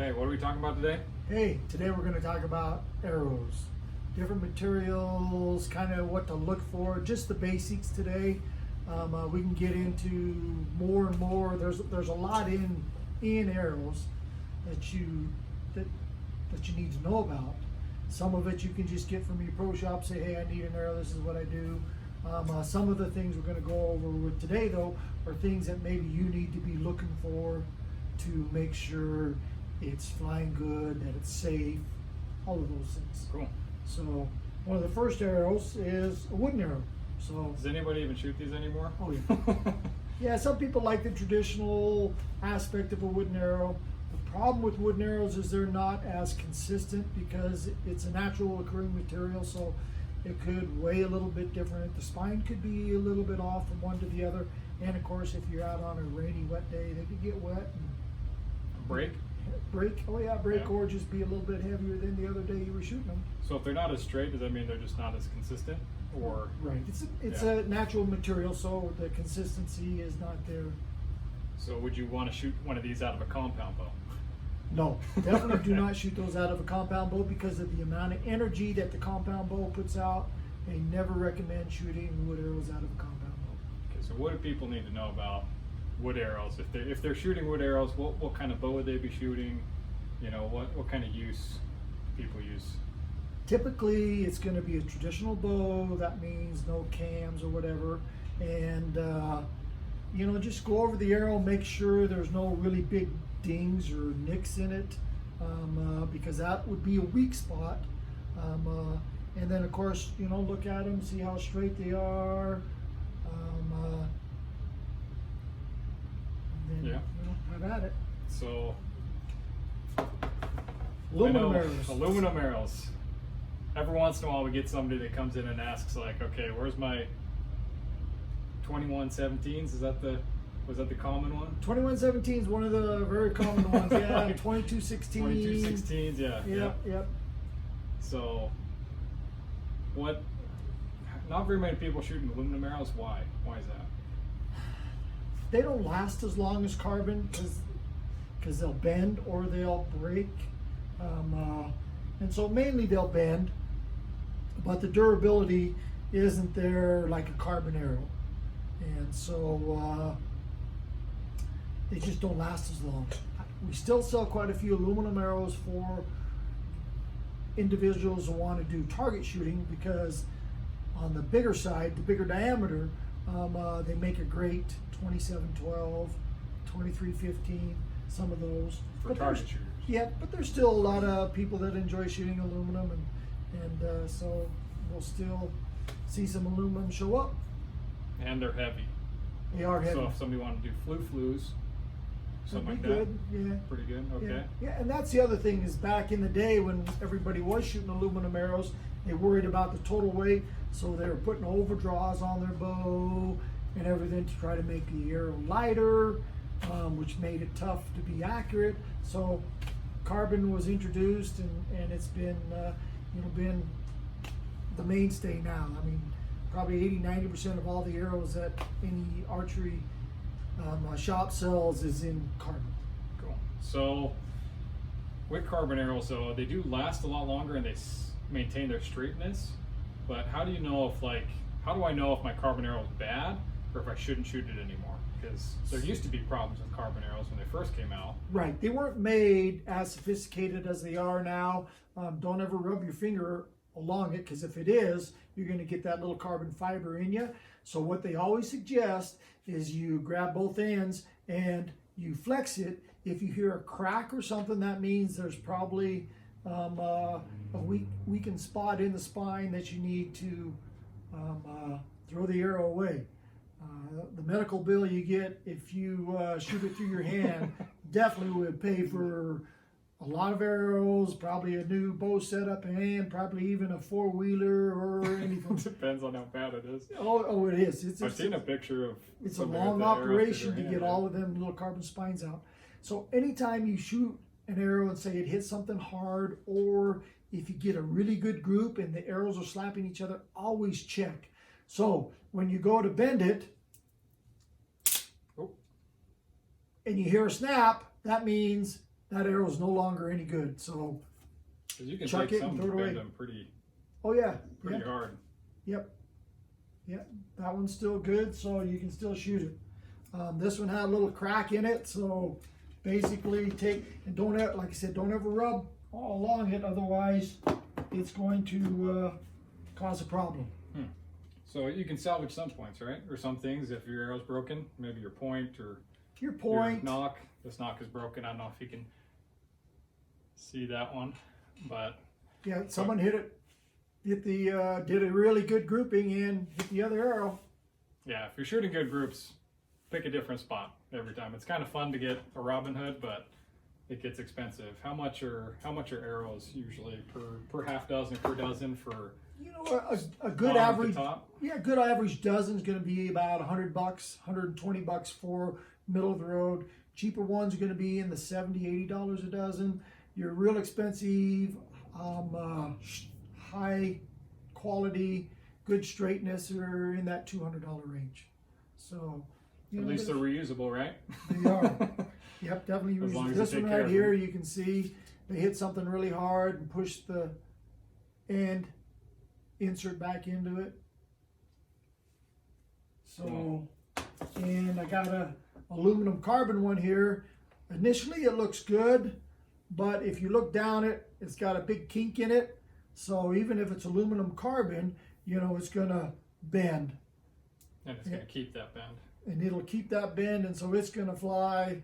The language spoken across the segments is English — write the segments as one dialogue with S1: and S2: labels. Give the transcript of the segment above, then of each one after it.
S1: Okay, what are we talking about today?
S2: Hey, today we're going to talk about arrows. Different materials, kind of what to look for, just the basics today. We can get into more and more. There's a lot in arrows that you need to know about. Some of it you can just get from your pro shop, say, hey, I need an arrow, this is what I do. Some of the things we're going to go over with today, though, are things that maybe you need to be looking for to make sure it's flying good, that it's safe, all of those things.
S1: Cool.
S2: So one of the first arrows is a wooden arrow. So
S1: Does anybody even shoot these anymore?
S2: oh yeah. Yeah, some people like the traditional aspect of a wooden arrow. The problem with wooden arrows is they're not as consistent because it's a natural occurring material, so it could weigh a little bit different. The spine could be a little bit off from one to the other. And of course, if you're out on a rainy, wet day, they could get wet and
S1: Break?
S2: break. Oh yeah, break, or just be a little bit heavier than the other day you were shooting them.
S1: So if they're not as straight, does that mean they're just not as consistent? Or
S2: Right. It's
S1: Yeah.
S2: a natural material, so the consistency is not there.
S1: so would you want to shoot one of these out of a compound bow?
S2: No, definitely do not shoot those out of a compound bow because of the amount of energy that the compound bow puts out. They never recommend shooting wood arrows out of a compound bow.
S1: Okay, so what do people need to know about wood arrows? If they're shooting wood arrows, what kind of bow would they be shooting? You know, what kind of use people use?
S2: Typically, it's going to be a traditional bow. That means no cams or whatever. And, just go over the arrow, make sure there's no really big dings or nicks in it, because that would be a weak spot. And then, of course, look at them, see how straight they are. And then, have at it.
S1: So
S2: Aluminum
S1: I know
S2: arrows.
S1: Aluminum arrows. Every once in a while we get somebody that comes in and asks like, okay, where's my 2117s? Was that the common one?
S2: 2117 is one of the very common ones. Yeah, 2216.
S1: 2216s, yeah.
S2: Yep.
S1: So not very many people shooting aluminum arrows. Why is that?
S2: They don't last as long as carbon because they'll bend or they'll break. And so mainly they'll bend, but the durability isn't there like a carbon arrow. And so they just don't last as long. We still sell quite a few aluminum arrows for individuals who want to do target shooting because on the bigger side, the bigger diameter, they make a great 2712, 2315, some of those.
S1: For target shooters.
S2: Yeah, but there's still a lot of people that enjoy shooting aluminum, and so we'll still see some aluminum show up.
S1: And they're heavy.
S2: They are heavy.
S1: So if somebody wanted to do flus, something like
S2: Pretty
S1: that.
S2: good, yeah.
S1: Pretty good. Okay.
S2: Yeah, and that's the other thing is back in the day when everybody was shooting aluminum arrows, they worried about the total weight, so they were putting overdraws on their bow and everything to try to make the arrow lighter, which made it tough to be accurate. So carbon was introduced, and it's been been the mainstay now. I mean, probably 80-90% of all the arrows that any archery shop sells is in carbon.
S1: Cool. So with carbon arrows, though, they do last a lot longer and they maintain their straightness. But how do you know how do I know if my carbon arrow is bad or if I shouldn't shoot it anymore? Because there used to be problems with carbon arrows when they first came out.
S2: Right. They weren't made as sophisticated as they are now. Don't ever rub your finger along it, because if it is, you're going to get that little carbon fiber in you. So what they always suggest is you grab both ends and you flex it. If you hear a crack or something, that means there's probably a weakened spot in the spine that you need to throw the arrow away. The medical bill you get if you shoot it through your hand definitely would pay for a lot of arrows, probably a new bow setup, and probably even a four-wheeler or anything.
S1: Depends on how bad it is.
S2: Oh, it is.
S1: I've seen a picture of.
S2: It's a long operation to get all of them little carbon spines out. So anytime you shoot an arrow and say it hits something hard, or if you get a really good group and the arrows are slapping each other, always check. So when you go to bend it, and you hear a snap, that means that arrow is no longer any good. So,
S1: because you can
S2: chuck
S1: take
S2: it and
S1: some
S2: throw it away.
S1: bend them pretty
S2: oh yeah,
S1: hard.
S2: Yep. That one's still good, so you can still shoot it. This one had a little crack in it, so basically and don't ever, like I said, don't ever rub all along it, otherwise it's going to cause a problem.
S1: So you can salvage some points, right? Or some things if your arrow's broken, maybe your point or
S2: Your point.
S1: your nock. This nock is broken. I don't know if you can see that one, but
S2: Yeah, someone did a really good grouping and hit the other arrow.
S1: yeah, if you're shooting good groups, pick a different spot every time. It's kind of fun to get a Robin Hood, but it gets expensive. How much are arrows usually per half dozen, per dozen for?
S2: You know, a good average, yeah, good average dozen is going to be about $100, $120 for middle of the road. Cheaper ones are going to be in the $70, $80 a dozen. Your real expensive, high quality, good straightness are in that $200 range. So,
S1: At least they're reusable, right?
S2: They are. Yep, definitely
S1: As long
S2: reusable.
S1: as
S2: This
S1: you take
S2: one
S1: care
S2: right
S1: of
S2: here,
S1: them.
S2: you can see they hit something really hard and push the end insert back into it. So, and I got a aluminum carbon one here. Initially it looks good, but if you look down it, it's got a big kink in it. So even if it's aluminum carbon, you know, it's gonna bend.
S1: And it's going to keep that bend.
S2: And it'll keep that bend, and so it's gonna fly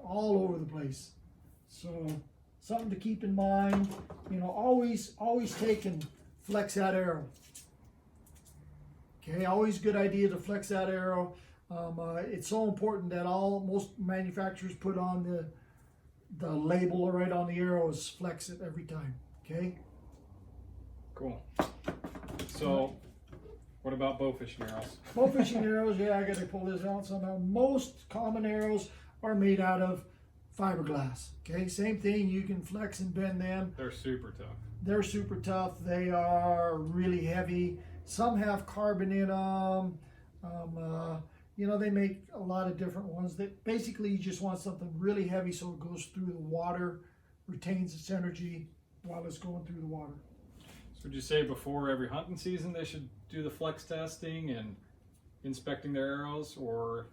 S2: all over the place. So something to keep in mind, you know, always take and flex that arrow. Okay, always a good idea to flex that arrow. It's so important that most manufacturers put on the label right on the arrow is flex it every time. Okay.
S1: Cool. So, what about bow fishing arrows?
S2: Bow fishing arrows, yeah, I gotta pull this out somehow. Most common arrows are made out of fiberglass. Okay, same thing, you can flex and bend them.
S1: They're super tough.
S2: They're super tough. They are really heavy. Some have carbon in them. You know, they make a lot of different ones that basically you just want something really heavy so it goes through the water, retains its energy while it's going through the water.
S1: So would you say before every hunting season they should do the flex testing and inspecting their arrows, or,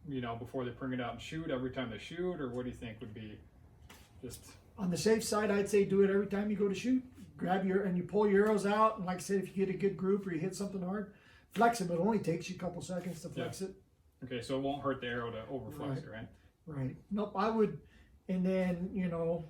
S1: you know, before they bring it out and shoot every time they shoot, or what do you think would be just...
S2: On the safe side, I'd say do it every time you go to shoot. You pull your arrows out, and like I said, if you get a good group or you hit something hard, flex them. It only takes you a couple seconds to flex it.
S1: Okay, so it won't hurt the arrow to overflex it, right?
S2: Right. Nope, I would, and then, you know,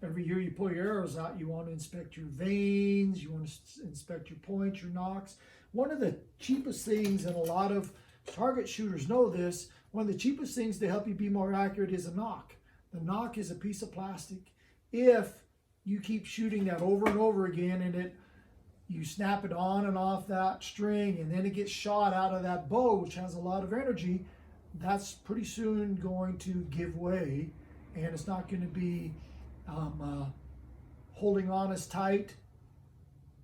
S2: every year you pull your arrows out, you want to inspect your veins, you want to inspect your points, your nocks. One of the cheapest things, and a lot of target shooters know this, one of the cheapest things to help you be more accurate is a nock. The nock is a piece of plastic. If you keep shooting that over and over again and you snap it on and off that string and then it gets shot out of that bow, which has a lot of energy, that's pretty soon going to give way, and it's not going to be holding on as tight,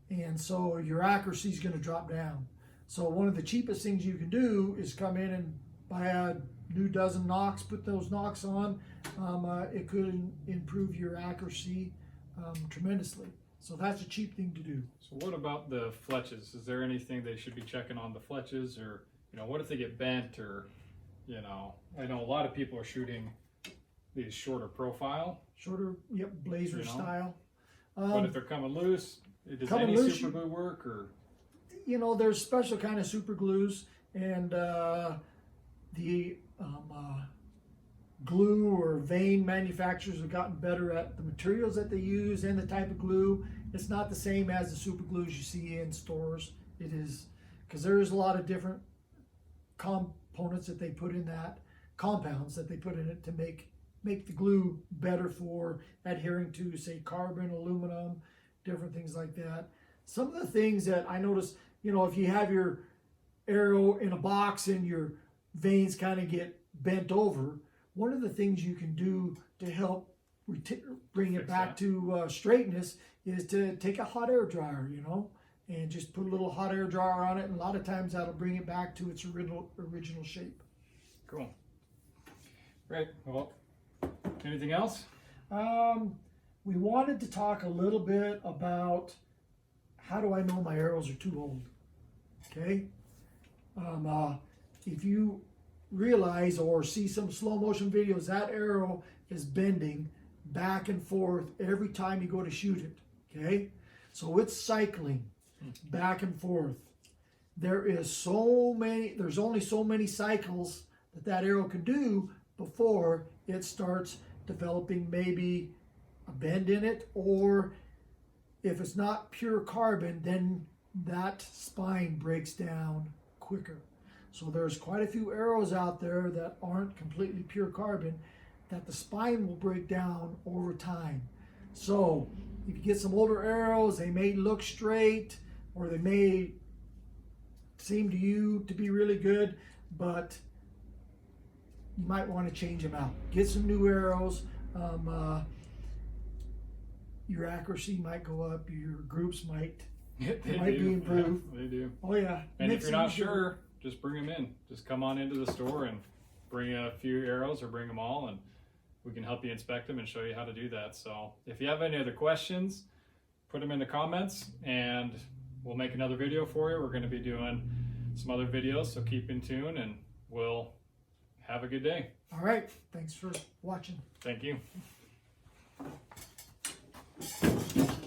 S2: and so your accuracy is going to drop down. So one of the cheapest things you can do is come in and buy a new dozen nocks, put those nocks on. It could improve your accuracy tremendously. So that's a cheap thing to do.
S1: So what about the fletches? Is there anything they should be checking on the fletches, or, you know, what if they get bent, or, you know, I know a lot of people are shooting these shorter profile.
S2: Shorter, yep, blazer
S1: You know?
S2: style.
S1: But if they're coming loose, does
S2: coming
S1: any
S2: loose,
S1: super glue work, or?
S2: You know, there's special kind of super glues, and the glue or vein manufacturers have gotten better at the materials that they use and the type of glue. It's not the same as the super glues you see in stores. It is, because there is a lot of different components that they put in that, compounds that they put in it to make the glue better for adhering to, say, carbon, aluminum, different things like that. Some of the things that I notice, you know, if you have your arrow in a box and your veins kind of get bent over, one of the things you can do to help bring it back to straightness is to take a hot air dryer, you know, and just put a little hot air dryer on it, and a lot of times that'll bring it back to its original shape.
S1: Cool. Great. Well, Anything else?
S2: We wanted to talk a little bit about how do I know my arrows are too old. Okay. If you realize or see some slow motion videos, that arrow is bending back and forth every time you go to shoot it. Okay. So it's cycling back and forth. There's only so many cycles that arrow can do before it starts developing maybe a bend in it, or if it's not pure carbon, then that spine breaks down quicker. So there's quite a few arrows out there that aren't completely pure carbon that the spine will break down over time. So if you get some older arrows, they may look straight or they may seem to you to be really good, but you might want to change them out. Get some new arrows. Your accuracy might go up. Your groups might be improved.
S1: Yeah, they do.
S2: Oh yeah.
S1: And if you're not sure, just bring them in. Just come on into the store and bring a few arrows or bring them all, and we can help you inspect them and show you how to do that. So if you have any other questions, put them in the comments and we'll make another video for you. We're going to be doing some other videos, so keep in tune and we'll have a good day.
S2: All right. Thanks for watching.
S1: Thank you.